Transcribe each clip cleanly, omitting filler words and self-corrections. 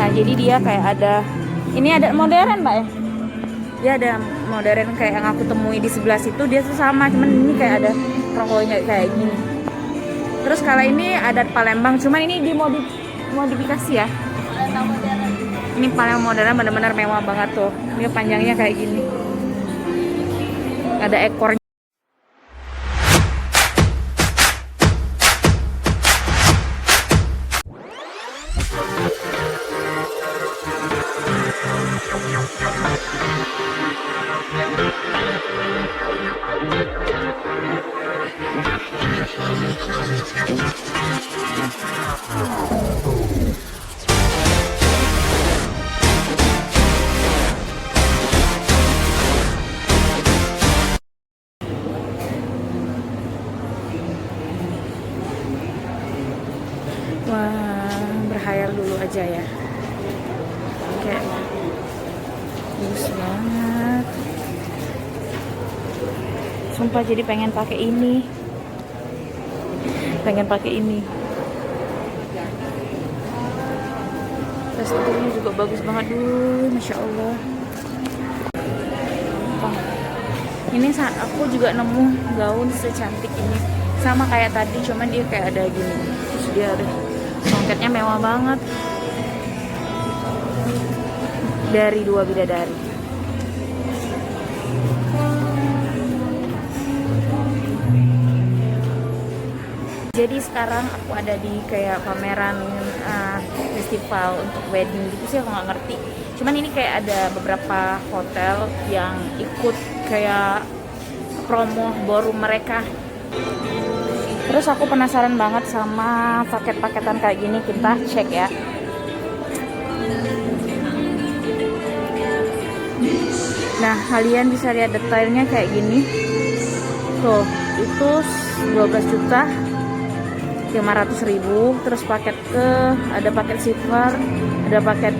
Nah jadi dia kayak ada, ini ada modern mbak ya, dia ada modern kayak yang aku temui di sebelah situ, dia tuh sama, cuman ini kayak ada rokoknya kayak gini. Terus kalau ini adat Palembang, cuman ini dimodifikasi ya. Ini paling modern, benar-benar mewah banget tuh. Ini panjangnya kayak gini, ada ekornya. Wah, berhayal dulu aja ya. Oke, bagus banget. Sumpah jadi pengen pakai ini. Teksturnya juga bagus banget dulu, masya Allah. Ini saat aku juga nemu gaun secantik ini, sama kayak tadi, cuman dia kayak ada gini. Terus dia ada songketnya mewah banget. Dari Dua Bidadari. Jadi sekarang aku ada di kayak pameran festival untuk wedding gitu sih, aku nggak ngerti. Cuman ini kayak ada beberapa hotel yang ikut kayak promo ballroom mereka. Terus aku penasaran banget sama paket-paketan kayak gini, kita cek ya. Nah, kalian bisa lihat detailnya kayak gini. Tuh, itu 12.500.000. Terus paket ada paket silver, ada paket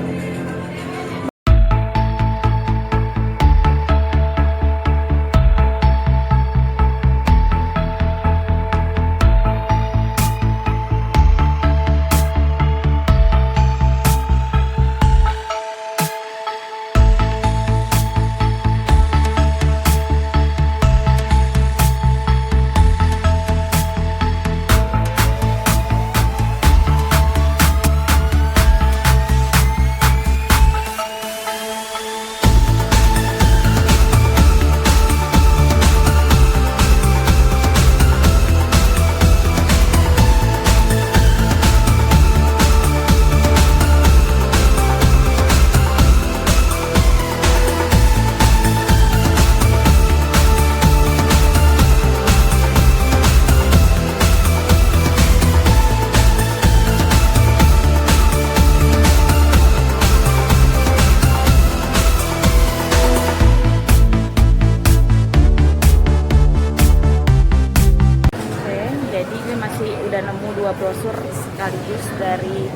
udah nemu 2 brosur sekaligus dari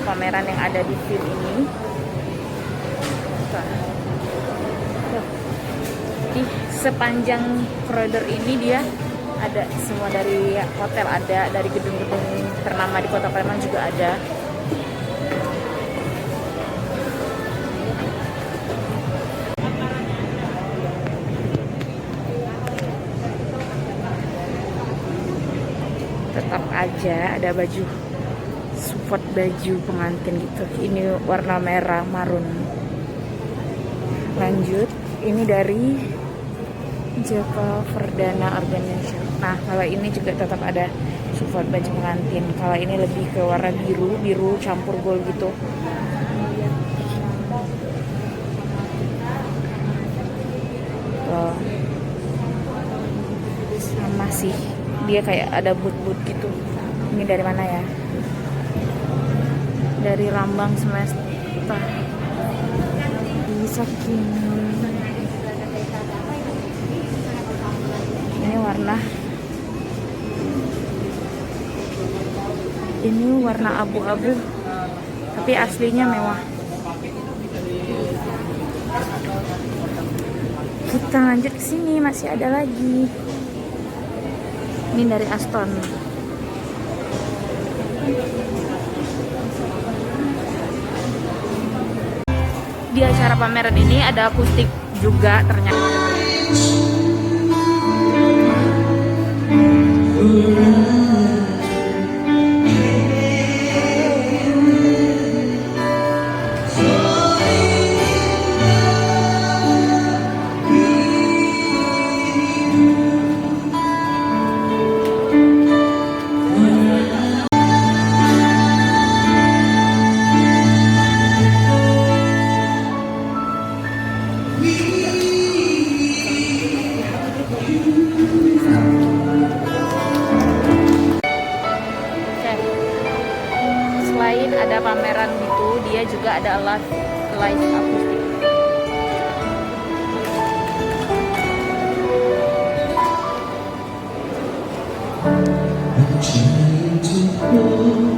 pameran yang ada di film ini. Di sepanjang koridor ini dia ada semua, dari hotel ada, dari gedung-gedung ternama di Kota Palembang juga ada. Tetap aja ada baju support, baju pengantin gitu. Ini warna merah marun. Lanjut, ini dari Jaka Verdana Organization. Nah, kalau ini juga tetap ada support baju pengantin. Kalau ini lebih ke warna biru campur gold gitu. Tuh. Sama sih, dia kayak ada boot gitu. Ini dari mana ya? Dari Lambang Semesta. Bisa ini warna abu-abu, tapi aslinya mewah. Kita lanjut ke sini, masih ada lagi. Ini dari Aston. di acara pameran ini ada akustik juga ternyata. Selain ada pameran gitu, dia juga ada live akustik. I'm trying to hold